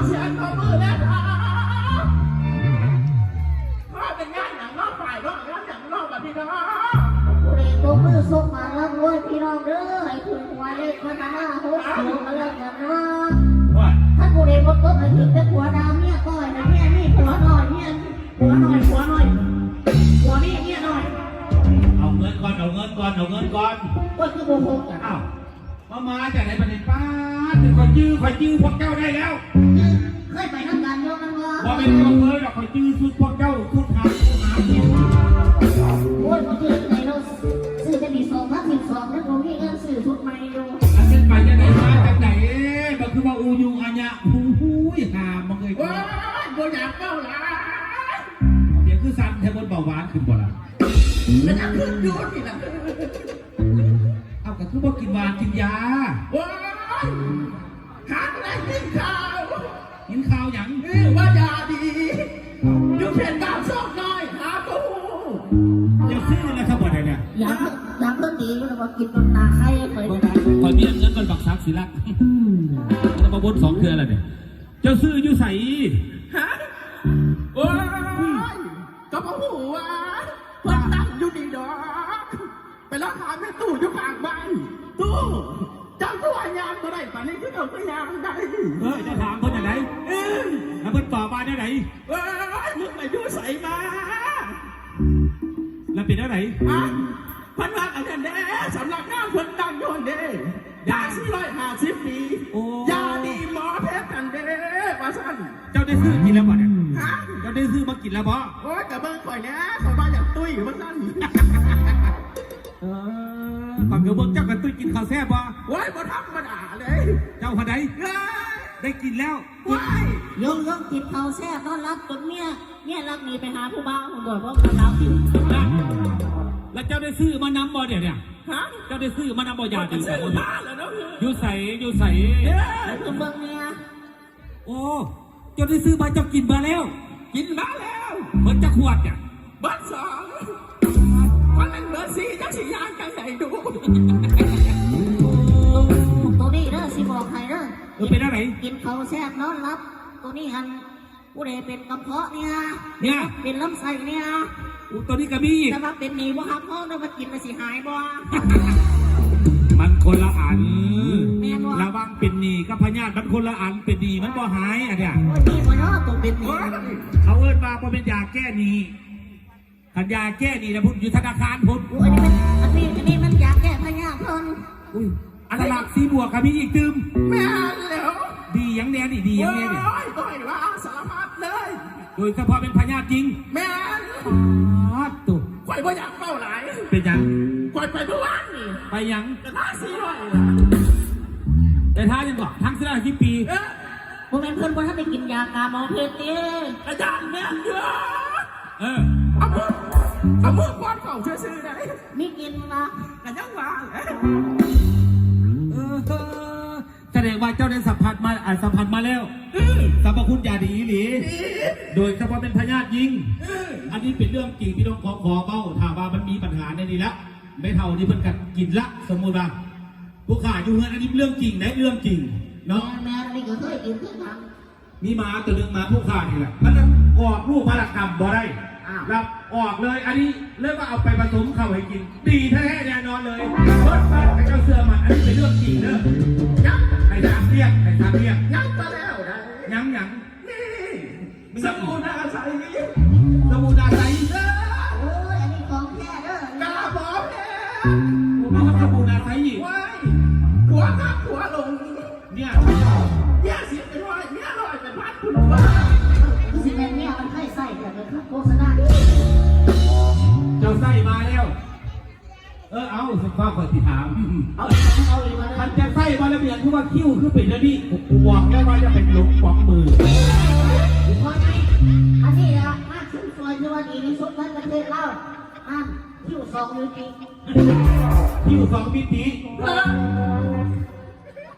เสียงขอมือแล้วพ่อเป็นงานหนังนอกฝ่ายนอกแล้วหนังนอกแบบพี่น้องผู้ใดตัวมือส่งมาแล้วรวยพี่น้องเด้อให้ถึงหัวเลขพัฒนาโหดโหมาเลิกกันเนาะท่านผู้ใดบ่ตกให้ถึงแต่หัวดาวเนี่ยก้อยนะเนี่ยนี่หัวหน่อยเนี่ยหัวหน่อยหัวหน่อยหัวนี่เนี่ยหน่อยเอาเงินก่อนเอาเงินก่อนเอาเงินก่อนก็คือโบโหกันอ้าวมาจากไหนประเด็นป้าถึงคอยยื้อพวกเจ้าได้แล้วเคยไปทำงานโยกันบ่พอเป็นตัวเมื่อเราคอยยื้อสุดพวกเจ้าสุดหากินโอ้ยพอถึงไหนเราซื้อจะมี2012แล้วผมมีเงินซื้อชุดใหม่อยู่อันเป็นไปจากไหนมาจากไหนมันคือว่าอูยูอันยะหูยหามันเลยว้าวโบอยากเก้าหลาเดี๋ยวคือสั่นแทบนเบาหวานขึ้นบ่ละแล้วจะขึ้นยูนี่นะเอาก็คือว่ากินหวานกินยาว้าวหาอะไรกินข้าวอย่างว่ายาดียุบเพียนบ้านซอกน้อยหาปูเดี๋ยวซื้อแล้วครับบ่ได้เนี่ยอยากเพิ่มดีก็เลยว่ากินต้นตาไข่เคยได้คอยเบี้ยเงินก่อนบักซักศิลักแล้วมาบน2 เทื่อแล้วเนี่ยเจ้าซื้ออยู่ใส่ฮะโอ้ยก็มาหูวะคนตั้งอยู่ดีดอกไปร้องหาแม่ตู้อยู่ข้างบ้านตู้เจ้าตัวยางตัวไหนป่านนี้คือเอาตัวยางได้จะถามคนอย่างไรแล้วมันต่อมาได้ไหนมึงไปดูใส่มาแล้วเป็นอะไรพันว่าอันนั้นเด้สำหรับงานคนดังโยนเด้ยา450 ปียาดีหมอเพชรกันเด้ว่าสั่นเจ้าได้ซื้อกินแล้วบ่เนี่ยเจ้าได้ซื้อมากินแล้วบ่โอ้ยกับเบิ้งข่อยเนี้ยข่อยมาอย่างตุ้ยว่าสั่นก่อนเกิดเบิ้งเจ้ากันตุ้ยกินข้าวแซ่บบ่โอ้ยบ่ธรรมดาเลยเจ้าคนไหนได้กินแล้วว้ายยงกินข้าวแซ่บต้อนรับจนเนี่ยรักหนีไปหาผู้บ้าของบ่อยเพราะมันเราอยู่แล้วเจ้าได้ซื้อมานำบ่เดี๋ยวเนี่ยเจ้าได้ซื้อมานำบ่ยาดีแต่อยู่ใส่คือเบิ้งเนี่ยโอ้เจ้าได้ซื้อมาเจ้ากินมาแล้วเหมือนจะขวดเนี่ยเบิร์ด2มันเป็นเบิร์ด4จะสิยางกันไหนดูตัวนี้เด้อสิบอกใครเด้อเป็นอะไรกินข้าวแซ่บนอนรับตัวนี้อันผู้ใดเป็นกระเพาะเนี่ยเป็นลำไส้เนี่ยตัวนี้ก็มีแต่ว่าเป็นหนีบ่ครับพ่อเรามากินมาสิหายบ่มันคนละอันระวังเป็นหนีกับพญาติมันคนละอันเป็นหนีมันบ่หายอันเนี้ยดีกว่าเนาะตัวเป็นหนีเขาเอิ้นมาเพราะเป็นยาแก้หนีขันยาแก้หนีนะพุ่นอยู่ธนาคารพุ่นอันนี้มันยาแก้พญาติพุ่นอันหลักสีบวกกับมีอีกตึมแม่แล้วดีอย่างแน่นี่ดีอย่างแน่นี่ต่อยว่าสารพัดเลยโดยเฉพาะเป็นพญาจริงแม่ตุ๊ข่อยบ่อยากเป้าหลายเป็นยังข่อยไปเมื่อวานนี่ไปยังแต่ท่าแต่ท่ายังก่อนทั้ง400 กี่ปีพวกนั้นเพื่อนว่าถ้าไปกินยากาหมอเพชรเต้อาจารย์แม่เยอะเอามือป้อนของซื้อได้มีกินนะกันยังว่าแสดงว่าเจ้าได้สัมผัสมาแล้วสรรพคุณยาดีหรือโดยเฉพาะเป็นพญาติยิงอันนี้เป็นเรื่องจริงพี่น้องขอเบ้าถามว่ามันมีปัญหาในนี้ละไม่เท่านี้เพิ่นกันกินละสมมุติว่าผู้ข่าอยู่เงินอันนี้เรื่องจริงนะเรื่องจริงเนาะแม่นี่ก็เคยกินทุกครั้งมีมาตัวเรื่องมาผู้ข่านี่แหละมันออกลูกพลักกรรมบ่ได้รับออกเลยอันนี้เริ่มว่าเอาไปผสมเข้าให้กินดีแท้แน่นอนเลยรถบัสไอ้เจ้าเสือมันอันนี้เป็นเรื่องจริงเนอะยังไอ้ทางเรียกยังมาแล้วนะยังนี่สมุนอาศัยโอ้ยอันนี้ของแท้เด้อกาบอแท้มันก็สมุนอาศัยอีกหัวข้าหัวลงเนี่ยเสียเป็น100เนี่ย100เป็นพันคุณว่าสิเป็นเนี่ยมันให้ใส่แต่เป็นโฆษณาเจ้าไส้มาแล้วเอาสักข้อขอติถามเอาอีกมาเลยมันจะไส้มาแล้วเบียนคือว่าคิ้วคือเป็นแล้วนี่ผมบอกแล้วว่าจะเป็นหลงปอกมือพอไหมอันนี้นะมากสุดส่วนที่ว่าดีที่สุดในประเทศเราคิว2 มิติ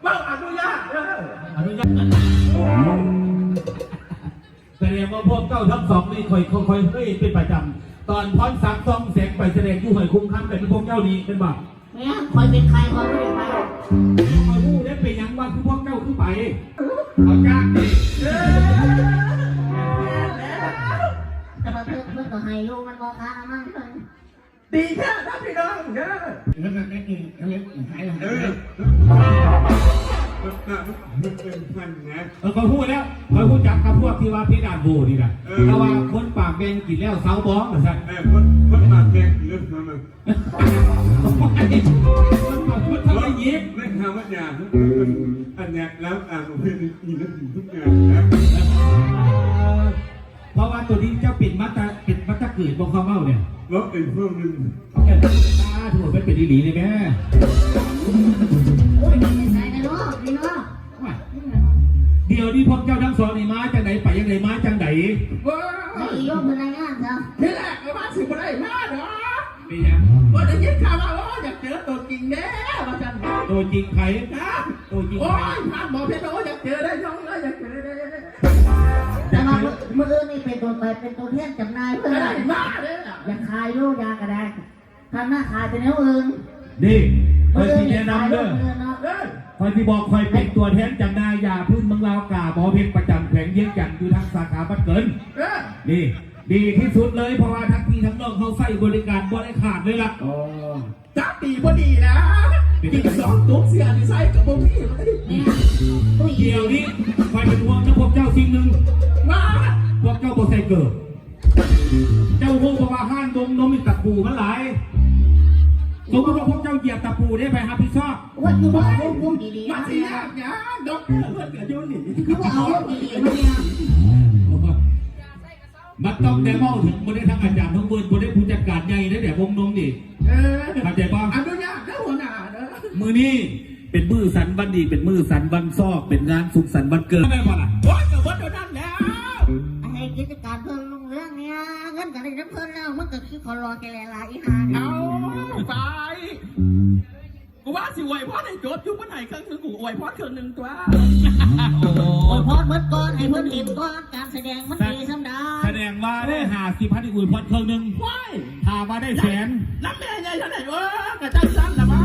บ้าอนุญาตแสดงว่าพวกเจ้าทั้ง2นี่ค่อยเฮ้ยเป็นประจำตอนพรสักซ่องแสงไปแสดงอยู่หอยคุ้มค่ำเป็นพวกเจ้านี้เป็นบ่เนี่ยคอยเป็นใครคอยไม่ได้ไปคอยพูดได้เป็นยังว่าคือพวกเจ้าขึ้นไปเอาจ้างดิ ดีแค่นะพี่น้องเด้อ แล้วมันไม่กินแล้วมันหายแล้ว มันเป็นพันนะ เขาพูดแล้วเขาพูดจักกับพวกที่ว่าเพดานโบนี่แหละเพราะว่าคนปากแบงกินแล้วเสาบ้องนะสัตว์ คนปากแดงเรื่องทำมัน มันทำไมยิ้ม ไม่ทำว่าอย่างอันเนี้ยแล้วของเพื่อนอีนั่นทุกอย่างนะ เพราะว่าตัวนี้เจ้าปิดมัตตาเกิดบอกเขาเมาเนี่ย แล้วไอ้พวกนึง เขาแก่ตาถั่วเป็นอีหลีเลยแม่ โอ้ยไม่ใช่นะเนาะพี่น้อง เดี๋ยวนี้พวกเจ้าทั้งสองนี่มาจังไหนไปยังไงมาจังไหน ว้า ไอ้ยกมือในงานเถอะ ที่แรกก็มาสิบ่ได้มาเนาะ เป็นยัง ว่าได้ยินข่าวว่าอยากเจอตัวจริงแน่ว่าจัน ตัวจริงใคร นะ ตัวจริง โอ้ ใคร ยพาหมอเพชรบอกว่าอยากเจอได้น้องเลยอยากเจอได้ แต่มามือนี่เป็นตัวไปเป็นตัวแทนจำนายเพื่อ ไม่ น ได้มาเลย อยากขายลูกยากระไดทำหน้าขายเป็นแนวอื่น นี่ค มื อย อ ที่ นี่ แนะ ขาย นำ ลู เด้ ก อ มือเนาะ เอ้ย คอยที่บอกคอยเป็นตัวแทนจำนายยาพึ่งเมืองลาวกาหมอเพชรประจำแขวงเยี่ยงจันทร์อยู่ทางสาขาบ้านเกิน เอ้ย นี่ดีที่สุดเลยเพราะว่าทั้งพี่ทั้งน้องเขาใส่บริการบริขาดเลยล่ะ จับปีพอดีนะกินสองตุ๊กเสียดีไซน์กับพวกพี่ เนี่ยตุ้ย เดี๋ยวนี้คอยเป็นห่วงนะพวกเจ้าสิ่งหนึ่ง มา พวกเจ้าบ่ใส่เกิด เจ้าโง่เพราะว่าห้านดงนมมีตะปูมันหลายสมมติว่าพวกเจ้าเหยียบตะปูได้ไปหาพี่ชอบ ว่าอยู่บ้านพวกดีๆ มา มา สิ เนี่ย ยากนะด็อกเตอร์เพื่อนกับยูนี่ เขาเอาพวกดีๆมาเนี่ย มันต้องแต่เมาถึงบริทั้งอาจารย์ทั้งเบิร์นบริผู้จัดการใหญ่ได้แต่วงนมดิ เข้าใจป่ะ อนุญาตนะหัวหน้าเด้อ มือนี้เป็นมือสันวันดีเป็นมือสันวันซอกเป็นงานสุขสันต์วันเกิดแม่บ่ล่ะ โอ้ยกับวัดเท่านั้นแล้ว อะไรกิจการเพิ่มลงเรื่องเนี่ยเงินกันได้น้ำเพิ่นแล้วมันก็คือขอรอแกหลายอีหา เอาไปกูว่าสิอวยพรให้โจทย์ยุบวันไหนครั้งนึงกูอวยพรครั้งหนึ่งตัว โอ้ยพอดเมื่อก่อนให้เพิ่นเห็นก่อนการแสดงมันดีสำดา แสดงว่าได้50,000ที่อุ่นพอดเครื่องหนึ่ง ว้าย ถาว่าได้แสน น้ำแม่ใหญ่เท่าไหร่วะกระจังซ้ำละมา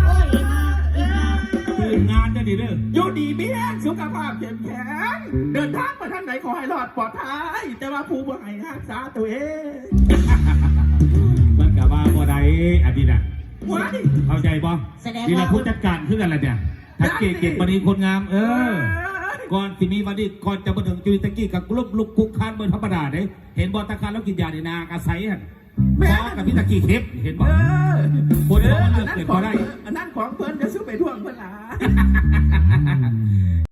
โอ้ยอีหา คืองานจะดีเด้อ อยู่ดีมีแรงสุขภาพเข้มแข็งเดินทางไปทางไหนขอให้รอดปลอดภัยแต่ว่าผู้บ่ให้รักษาตัวเอง มันกะว่าบ่ได้อันนี้น่ะ ว้าย เข้าใจป่ะ แสดง นี่ ว่า เราผู้จัดการคืออะไรเนี่ยทักเกตบันดีคนงาม ก่อนที่มีวันนี้ก่อนจะมาถึงจุยตะกี้กับกลุ่มลุกคุกคานบนธรรมดาเนี่ยเห็นบอลตะคารแล้วกินยาในนากระไซฮะพอกับพี่ตะกี้เทปเห็นบ่คนบอกว่าเกิดพอได้ อันนั้นของเพิ่นจะซื้อไปท่วงเพิ่นหลา